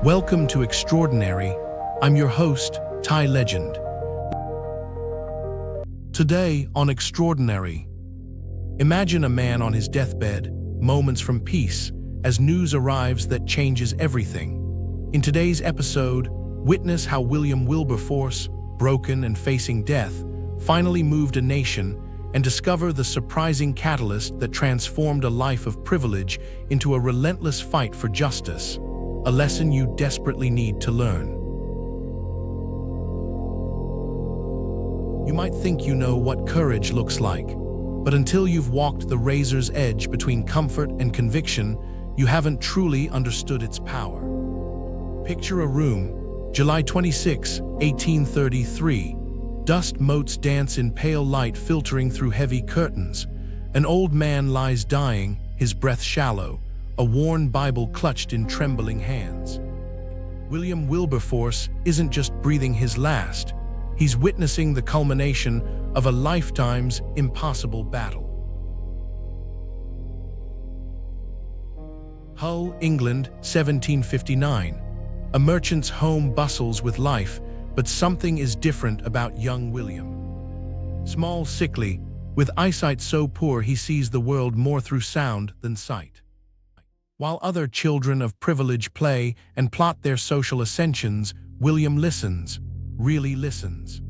Welcome to Extraordinary. I'm your host, Ty Legend. Today on Extraordinary, imagine a man on his deathbed, moments from peace, as news arrives that changes everything. In today's episode, witness how William Wilberforce, broken and facing death, finally moved a nation, and discover the surprising catalyst that transformed a life of privilege into a relentless fight for justice, a lesson you desperately need to learn. You might think you know what courage looks like, but until you've walked the razor's edge between comfort and conviction, you haven't truly understood its power. Picture a room, July 26, 1833. Dust motes dance in pale light filtering through heavy curtains. An old man lies dying, his breath shallow, a worn Bible clutched in trembling hands. William Wilberforce isn't just breathing his last, he's witnessing the culmination of a lifetime's impossible battle. Hull, England, 1759. A merchant's home bustles with life, but something is different about young William. Small, sickly, with eyesight so poor he sees the world more through sound than sight. While other children of privilege play and plot their social ascensions, William listens, really listens.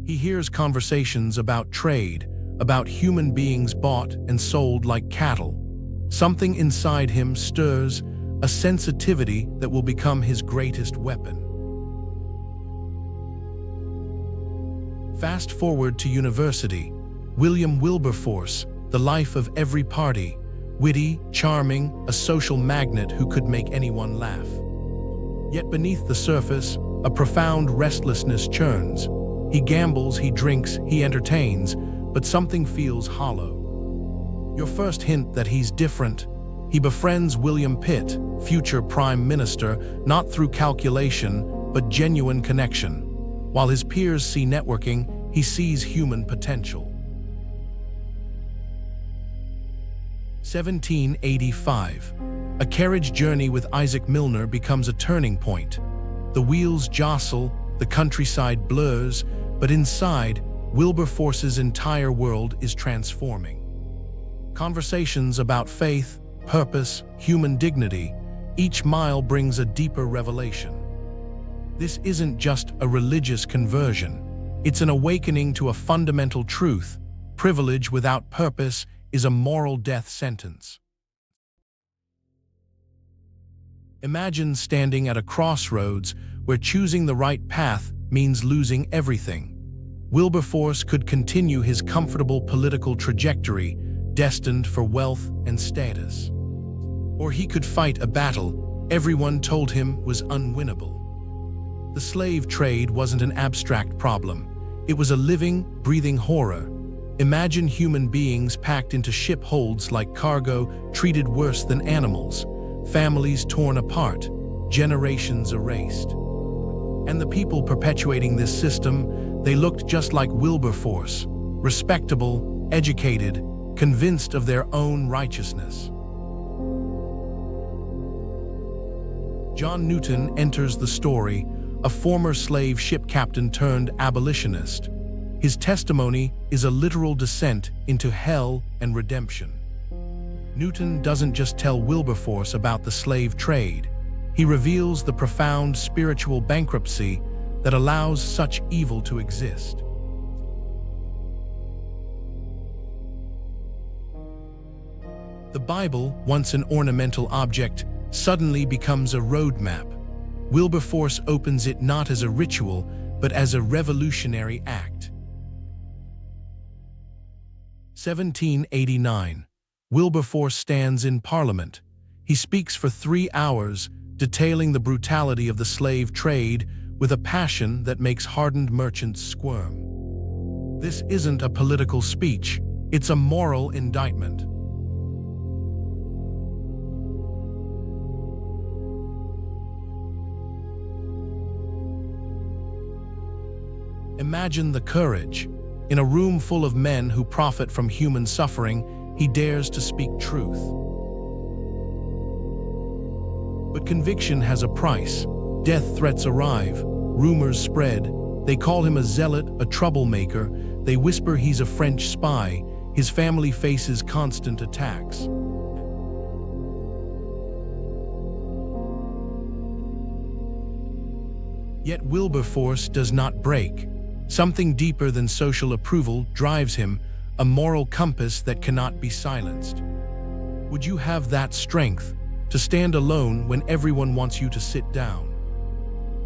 He hears conversations about trade, about human beings bought and sold like cattle. Something inside him stirs, a sensitivity that will become his greatest weapon. Fast forward to university. William Wilberforce, the life of every party, witty, charming, a social magnet who could make anyone laugh. Yet beneath the surface, a profound restlessness churns. He gambles, he drinks, he entertains, but something feels hollow. Your first hint that he's different: he befriends William Pitt, future Prime Minister, not through calculation, but genuine connection. While his peers see networking, he sees human potential. 1785. A carriage journey with Isaac Milner becomes a turning point. The wheels jostle, the countryside blurs, but inside, Wilberforce's entire world is transforming. Conversations about faith, purpose, human dignity, each mile brings a deeper revelation. This isn't just a religious conversion. It's an awakening to a fundamental truth: privilege without purpose is a moral death sentence. Imagine standing at a crossroads where choosing the right path means losing everything. Wilberforce could continue his comfortable political trajectory, destined for wealth and status. Or he could fight a battle everyone told him was unwinnable. The slave trade wasn't an abstract problem. It was a living, breathing horror. Imagine human beings packed into ship holds like cargo, treated worse than animals, families torn apart, generations erased. And the people perpetuating this system, they looked just like Wilberforce, respectable, educated, convinced of their own righteousness. John Newton enters the story, a former slave ship captain turned abolitionist. His testimony is a literal descent into hell and redemption. Newton doesn't just tell Wilberforce about the slave trade. He reveals the profound spiritual bankruptcy that allows such evil to exist. The Bible, once an ornamental object, suddenly becomes a roadmap. Wilberforce opens it not as a ritual, but as a revolutionary act. 1789. Wilberforce stands in Parliament. He speaks for 3 hours, detailing the brutality of the slave trade with a passion that makes hardened merchants squirm. This isn't a political speech, it's a moral indictment. Imagine the courage. In a room full of men who profit from human suffering, he dares to speak truth. But conviction has a price. Death threats arrive, rumors spread. They call him a zealot, a troublemaker. They whisper he's a French spy. His family faces constant attacks. Yet Wilberforce does not break. Something deeper than social approval drives him, a moral compass that cannot be silenced. Would you have that strength to stand alone when everyone wants you to sit down?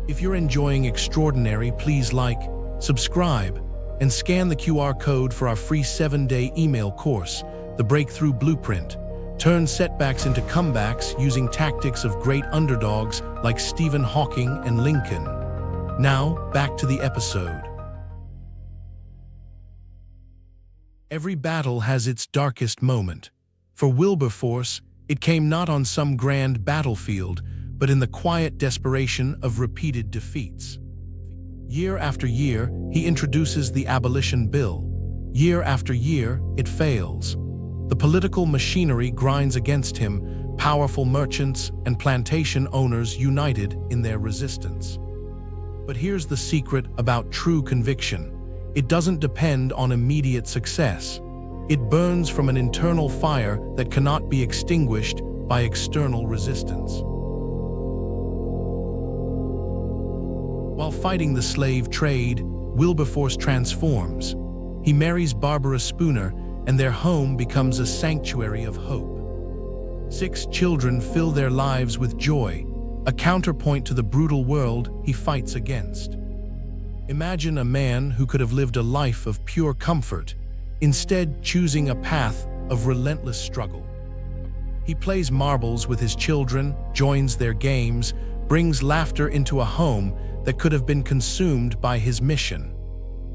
If you're enjoying Extraordinary, please like, subscribe, and scan the QR code for our free 7-day email course, The Breakthrough Blueprint. Turn setbacks into comebacks using tactics of great underdogs like Stephen Hawking and Lincoln. Now, back to the episode. Every battle has its darkest moment. For Wilberforce, it came not on some grand battlefield, but in the quiet desperation of repeated defeats. Year after year, he introduces the abolition bill. Year after year, it fails. The political machinery grinds against him, powerful merchants and plantation owners united in their resistance. But here's the secret about true conviction. It doesn't depend on immediate success. It burns from an internal fire that cannot be extinguished by external resistance. While fighting the slave trade, Wilberforce transforms. He marries Barbara Spooner, and their home becomes a sanctuary of hope. 6 children fill their lives with joy, a counterpoint to the brutal world he fights against. Imagine a man who could have lived a life of pure comfort, instead choosing a path of relentless struggle. He plays marbles with his children, joins their games, brings laughter into a home that could have been consumed by his mission.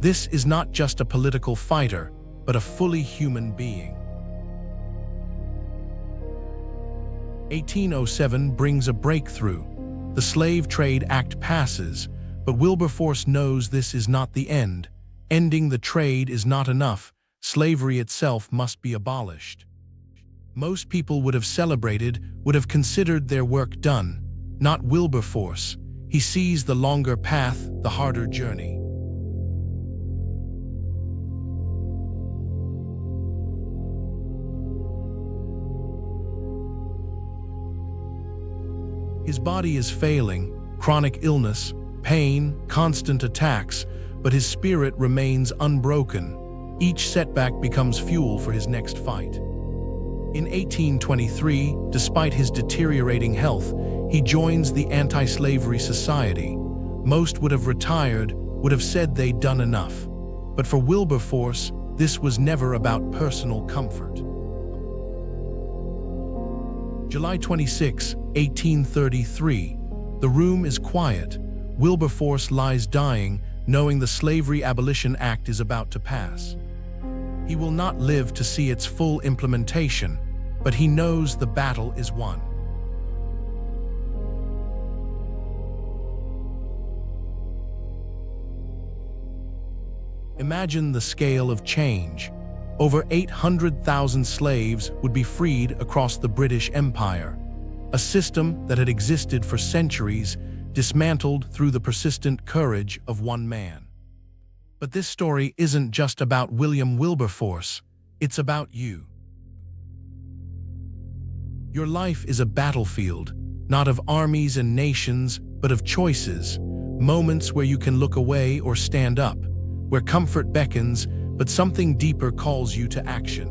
This is not just a political fighter, but a fully human being. 1807 brings a breakthrough. The Slave Trade Act passes, but Wilberforce knows this is not the end. Ending the trade is not enough. Slavery itself must be abolished. Most people would have celebrated, would have considered their work done. Not Wilberforce. He sees the longer path, the harder journey. His body is failing, chronic illness, pain, constant attacks, but his spirit remains unbroken. Each setback becomes fuel for his next fight. In 1823, despite his deteriorating health, he joins the Anti-Slavery Society. Most would have retired, would have said they'd done enough. But for Wilberforce, this was never about personal comfort. July 26, 1833. The room is quiet. Wilberforce lies dying, knowing the Slavery Abolition Act is about to pass. He will not live to see its full implementation, but he knows the battle is won. Imagine the scale of change. Over 800,000 slaves would be freed across the British Empire. A system that had existed for centuries, dismantled through the persistent courage of one man. But this story isn't just about William Wilberforce, it's about you. Your life is a battlefield, not of armies and nations, but of choices, moments where you can look away or stand up, where comfort beckons, but something deeper calls you to action.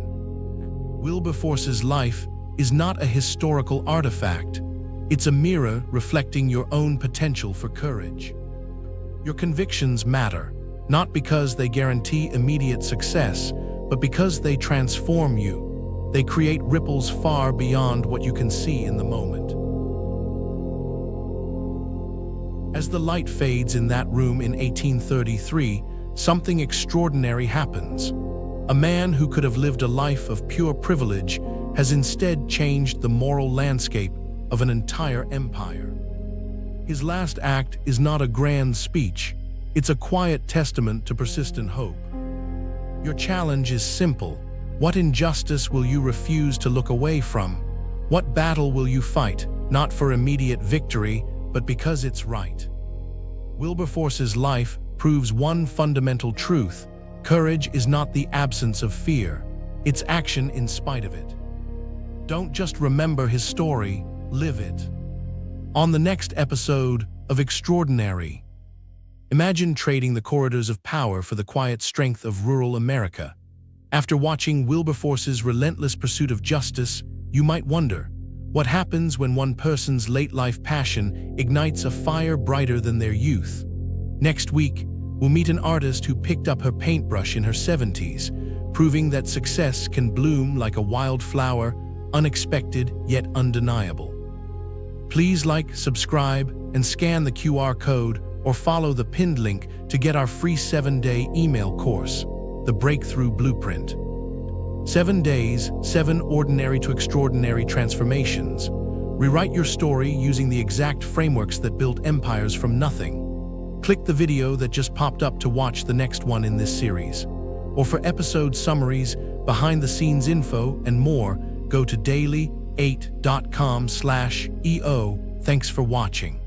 Wilberforce's life is not a historical artifact. It's a mirror reflecting your own potential for courage. Your convictions matter, not because they guarantee immediate success, but because they transform you. They create ripples far beyond what you can see in the moment. As the light fades in that room in 1833, something extraordinary happens. A man who could have lived a life of pure privilege has instead changed the moral landscape of an entire empire. His last act is not a grand speech, it's a quiet testament to persistent hope. Your challenge is simple. What injustice will you refuse to look away from? What battle will you fight not for immediate victory, but because it's right. Wilberforce's life proves one fundamental truth: courage is not the absence of fear, it's action in spite of it. Don't just remember his story, live it. On the next episode of Extraordinary, imagine trading the corridors of power for the quiet strength of rural America. After watching Wilberforce's relentless pursuit of justice, you might wonder, what happens when one person's late-life passion ignites a fire brighter than their youth? Next week, we'll meet an artist who picked up her paintbrush in her 70s, proving that success can bloom like a wildflower, unexpected yet undeniable. Please like, subscribe, and scan the QR code or follow the pinned link to get our free 7-day email course, The Breakthrough Blueprint. 7 days, 7 ordinary to extraordinary transformations. Rewrite your story using the exact frameworks that built empires from nothing. Click the video that just popped up to watch the next one in this series. Or for episode summaries, behind-the-scenes info, and more, go to daily8.com/EO. Thanks for watching.